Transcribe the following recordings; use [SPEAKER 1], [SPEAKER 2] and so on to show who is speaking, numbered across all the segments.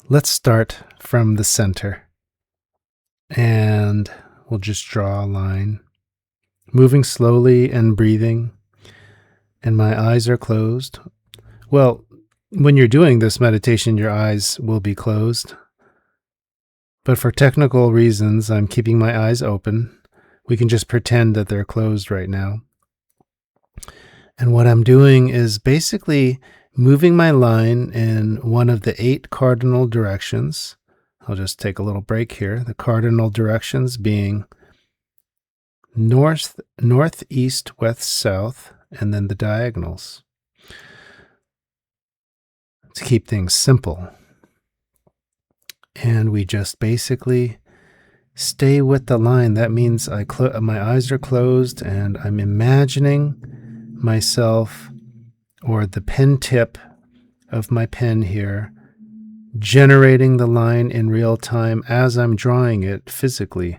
[SPEAKER 1] Let's start from the center and we'll just draw a line, moving slowly and breathing. And my eyes are closed. Well, when you're doing this meditation, your eyes will be closed. But for technical reasons, I'm keeping my eyes open. We can just pretend that they're closed right now. And what I'm doing is basically moving my line in one of the 8 cardinal directions. I'll just take a little break here. The cardinal directions being north, northeast, west, south, and then the diagonals. To keep things simple. And we just basically stay with the line. That means my eyes are closed and I'm imagining myself, or the pen tip of my pen here, generating the line in real time as I'm drawing it physically.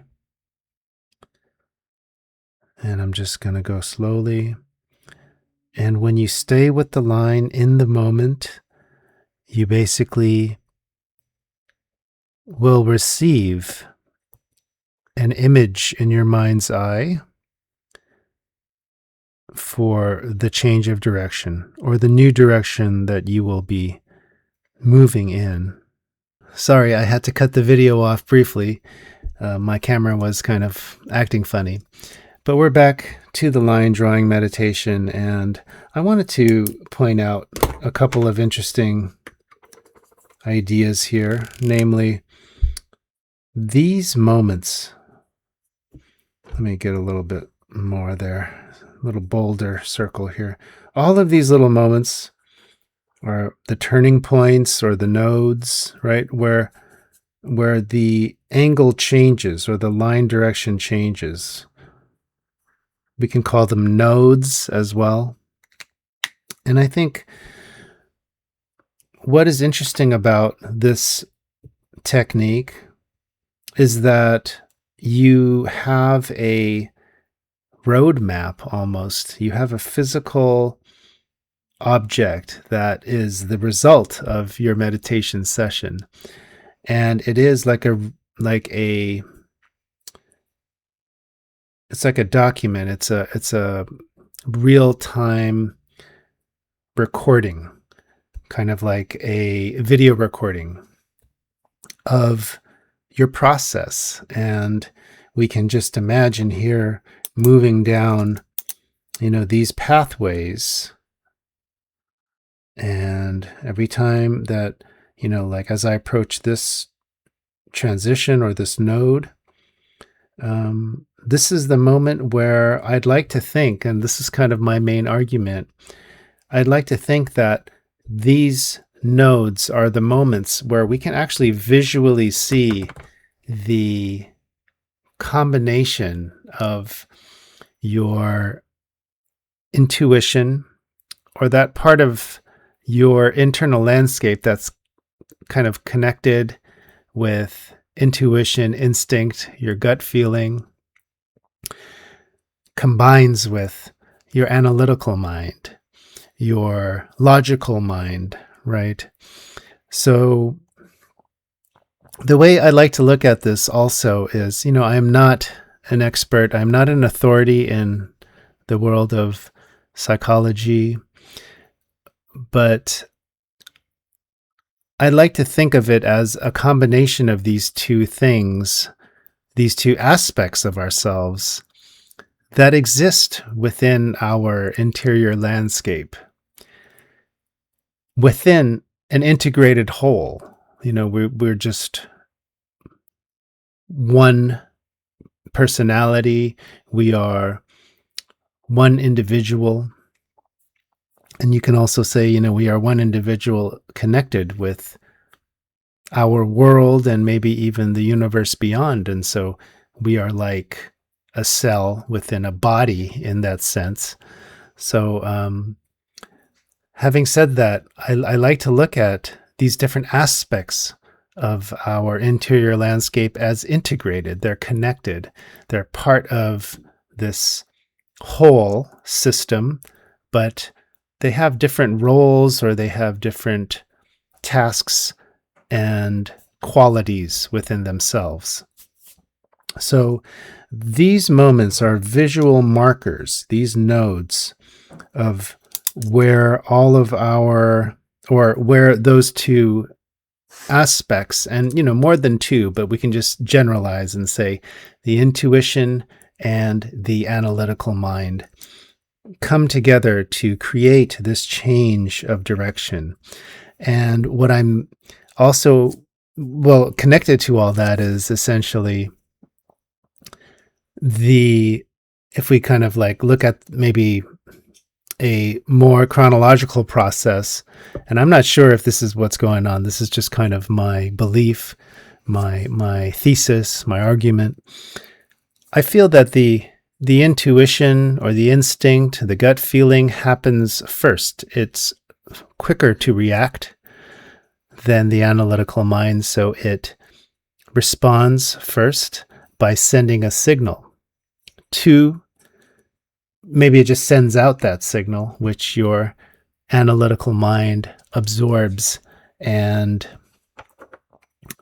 [SPEAKER 1] And I'm just going to go slowly. And when you stay with the line in the moment, you basically will receive an image in your mind's eye for the change of direction or the new direction that you will be moving in. Sorry, I had to cut the video off briefly. My camera was kind of acting funny. But we're back to the line drawing meditation, and I wanted to point out a couple of interesting ideas here, namely these moments. Let me get a little bit more there, a little bolder circle here. All of these little moments are the turning points or the nodes, right? Where the angle changes or the line direction changes. We can call them nodes as well. And I think what is interesting about this technique is that you have a roadmap almost. You have a physical object that is the result of your meditation session. And it is like a document. It's a real-time recording, kind of like a video recording of your process. And we can just imagine here moving down, these pathways. And every time that, like as I approach this transition or this node, this is the moment where I'd like to think, and this is kind of my main argument, I'd like to think that these nodes are the moments where we can actually visually see the combination of your intuition, or that part of your internal landscape that's kind of connected with intuition, instinct, your gut feeling, combines with your analytical mind, your logical mind, right? So the way I like to look at this also is, I am not an expert. I'm not an authority in the world of psychology, but I like to think of it as a combination of these two things, these two aspects of ourselves that exist within our interior landscape, within an integrated whole. We're just one personality. We are one individual. And you can also say, we are one individual connected with our world and maybe even the universe beyond. And so we are like a cell within a body in that sense. So having said that, I like to look at these different aspects of our interior landscape as integrated. They're connected. They're part of this whole system, but they have different roles or they have different tasks and qualities within themselves. So these moments are visual markers, these nodes of where all of our, or where those two aspects, and more than two, but we can just generalize and say the intuition and the analytical mind come together to create this change of direction. And what I'm also, well, connected to all that is essentially if we kind of like look at maybe a more chronological process, and I'm not sure if this is what's going on. This is just kind of my belief, my thesis, my argument. I feel that the intuition or the instinct, the gut feeling happens first. It's quicker to react than the analytical mind, so it responds first by sending a signal to, maybe it just sends out that signal, which your analytical mind absorbs. And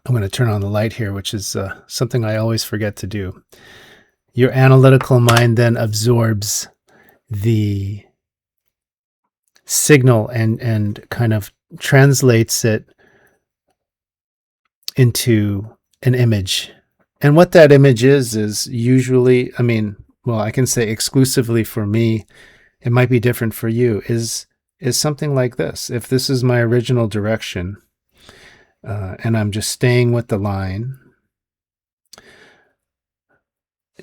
[SPEAKER 1] I'm going to turn on the light here, which is something I always forget to do. Your analytical mind then absorbs the signal and kind of translates it into an image. And what that image is usually, I can say exclusively for me, it might be different for you, is something like this. If this is my original direction, and I'm just staying with the line,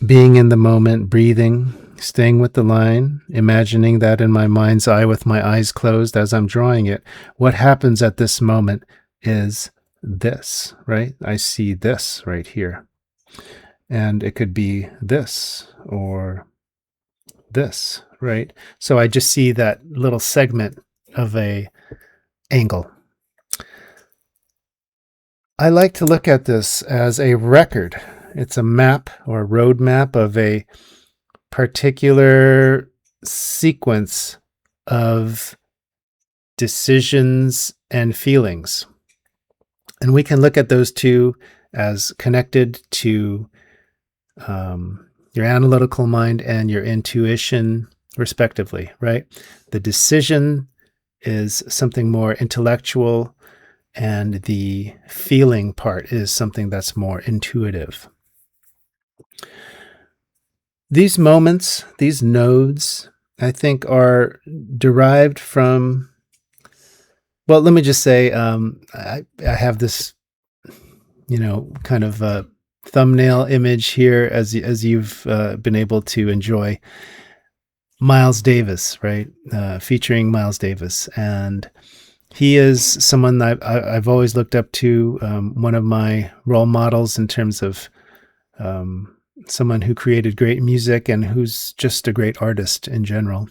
[SPEAKER 1] being in the moment, breathing, staying with the line, imagining that in my mind's eye with my eyes closed as I'm drawing it, what happens at this moment is this, right? I see this right here. And it could be this or this, right? So I just see that little segment of a angle. I like to look at this as a record. It's a map or road map of a particular sequence of decisions and feelings. And we can look at those two as connected to your analytical mind and your intuition, respectively, right? The decision is something more intellectual, and the feeling part is something that's more intuitive. These moments, these nodes, I think are derived from, well, let me just say, I have this, kind of a thumbnail image here as you've been able to enjoy. Miles Davis, right? Featuring Miles Davis. And he is someone that I've always looked up to, one of my role models in terms of someone who created great music and who's just a great artist in general.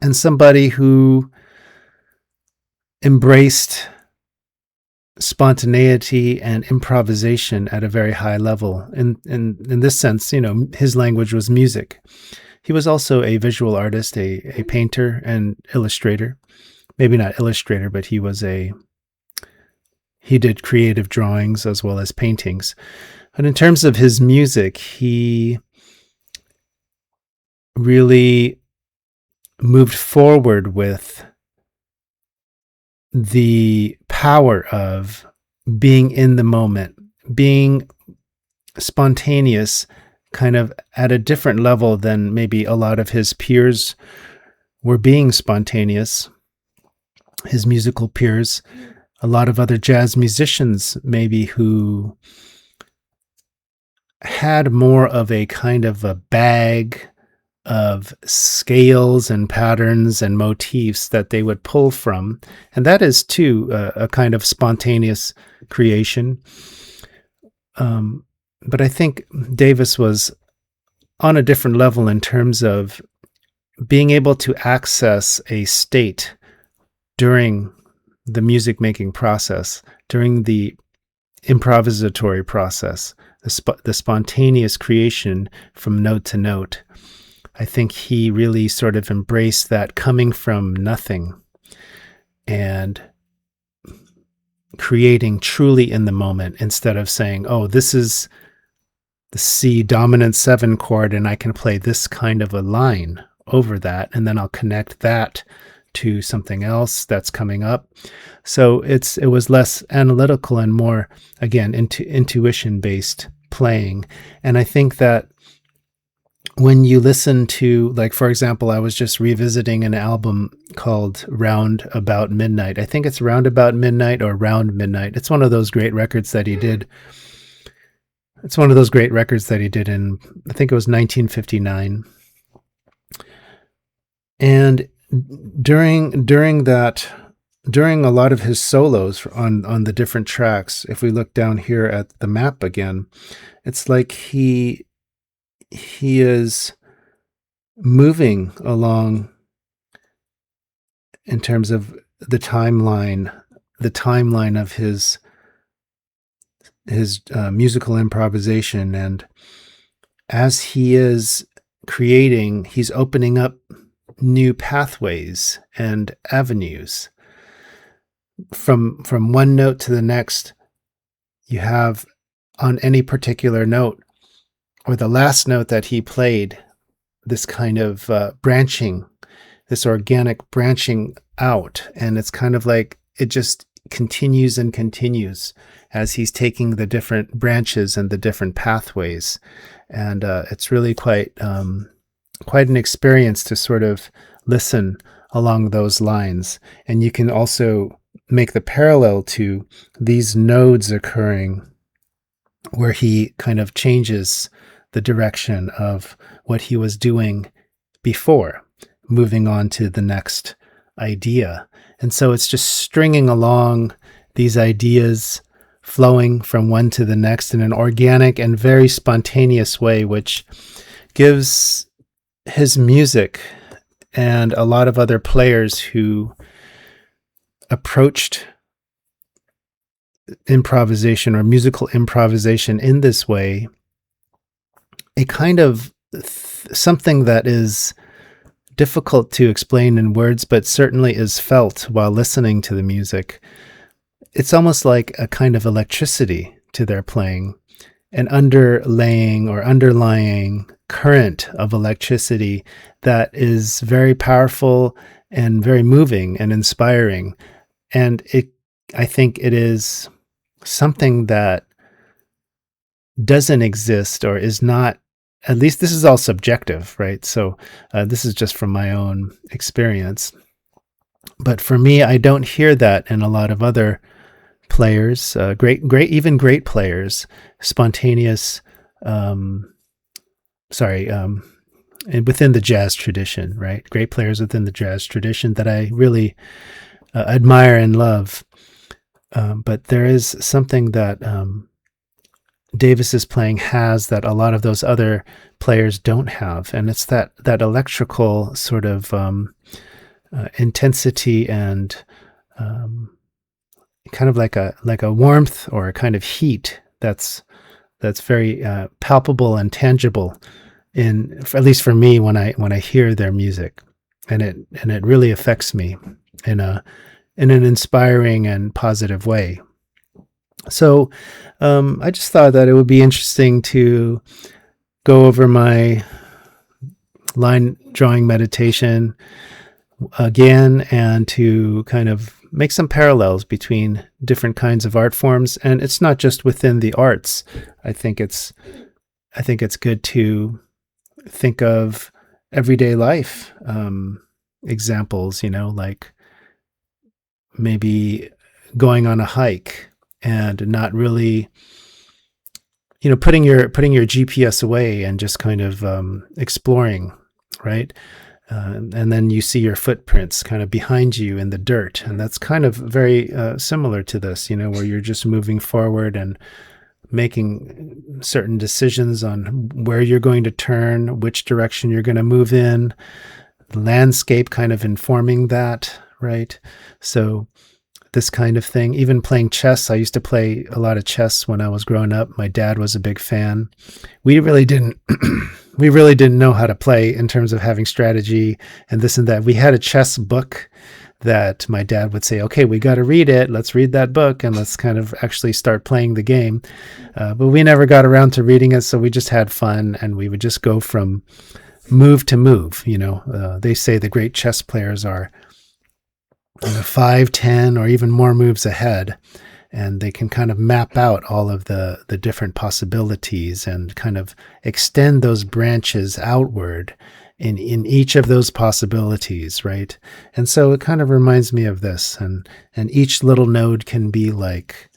[SPEAKER 1] And somebody who embraced spontaneity and improvisation at a very high level. In this sense, his language was music. He was also a visual artist, a painter and illustrator. Maybe not illustrator, but he did creative drawings as well as paintings. But in terms of his music, he really moved forward with the power of being in the moment, being spontaneous, kind of at a different level than maybe a lot of his peers were being spontaneous, his musical peers, a lot of other jazz musicians maybe who had more of a kind of a bag of scales and patterns and motifs that they would pull from. And that is too a kind of spontaneous creation. But I think Davis was on a different level in terms of being able to access a state during the music making process, during the improvisatory process, the spontaneous creation from note to note. I think he really sort of embraced that coming from nothing and creating truly in the moment, instead of saying, oh, this is the C dominant 7 chord and I can play this kind of a line over that, and then I'll connect that to something else that's coming up. So it was less analytical and more, again, intuition based playing. And I think that when you listen to, like, for example, I was just revisiting an album called Round About Midnight. I think it's Round About Midnight or Round Midnight. It's one of those great records that he did. It's one of those great records that he did in, I think it was 1959. And during a lot of his solos on the different tracks, if we look down here at the map again, it's like he is moving along in terms of the timeline of his musical improvisation. And as he is creating, he's opening up new pathways and avenues. From one note to the next, you have on any particular note, or the last note that he played, this kind of branching, this organic branching out. And it's kind of like it just continues and continues as he's taking the different branches and the different pathways. And it's really quite an experience to sort of listen along those lines. And you can also make the parallel to these nodes occurring where he kind of changes the direction of what he was doing before, moving on to the next idea. And so it's just stringing along these ideas, flowing from one to the next in an organic and very spontaneous way, which gives his music and a lot of other players who approached improvisation or musical improvisation in this way a kind of something that is difficult to explain in words, but certainly is felt while listening to the music. It's almost like a kind of electricity to their playing, an underlaying or underlying current of electricity that is very powerful and very moving and inspiring. And I think it is something that doesn't exist or is not, at least this is all subjective, right? So this is just from my own experience. But for me, I don't hear that in a lot of other players, even great players, spontaneous, within the jazz tradition, right? Great players within the jazz tradition that I really admire and love. But there is something that Davis's playing has that a lot of those other players don't have, and it's that electrical sort of intensity and kind of like a warmth or a kind of heat that's very palpable and tangible at least for me when I hear their music, and it really affects me in an inspiring and positive way. So I just thought that it would be interesting to go over my line drawing meditation again and to kind of make some parallels between different kinds of art forms. And it's not just within the arts. I think it's good to think of everyday life examples, like maybe going on a hike and not really, putting your GPS away and just kind of exploring, right? And then you see your footprints kind of behind you in the dirt. And that's kind of very similar to this, where you're just moving forward and making certain decisions on where you're going to turn, which direction you're going to move in, the landscape kind of informing that, right? So this kind of thing, even playing chess. I used to play a lot of chess when I was growing up. My dad was a big fan. We really didn't we really didn't know how to play in terms of having strategy and this and that. We had a chess book that my dad would say, okay, we got to read it. Let's read that book and let's kind of actually start playing the game. But we never got around to reading it. So we just had fun and we would just go from move to move. They say the great chess players are 5, 10, or even more moves ahead. And they can kind of map out all of the different possibilities and kind of extend those branches outward in each of those possibilities, right? And so it kind of reminds me of this. And each little node can be like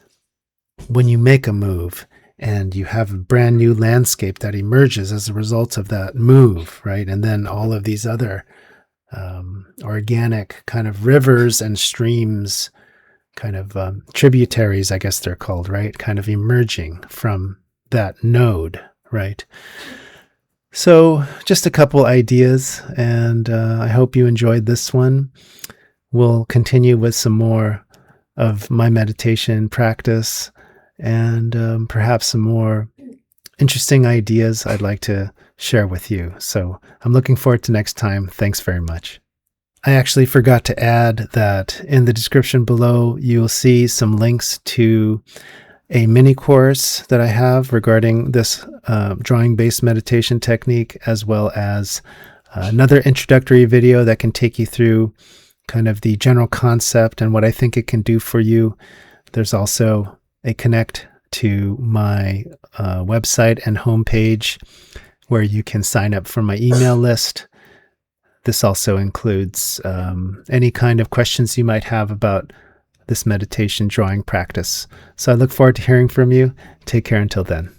[SPEAKER 1] when you make a move and you have a brand new landscape that emerges as a result of that move, right? And then all of these other organic kind of rivers and streams, kind of tributaries, I guess they're called, right? Kind of emerging from that node, right? So just a couple ideas, and I hope you enjoyed this one. We'll continue with some more of my meditation practice and perhaps some more interesting ideas I'd like to share with you. So I'm looking forward to next time. Thanks very much. I actually forgot to add that in the description below, you'll see some links to a mini course that I have regarding this drawing-based meditation technique, as well as another introductory video that can take you through kind of the general concept and what I think it can do for you. There's also a connect to my website and homepage where you can sign up for my email list. This also includes any kind of questions you might have about this meditation drawing practice. So I look forward to hearing from you. Take care until then.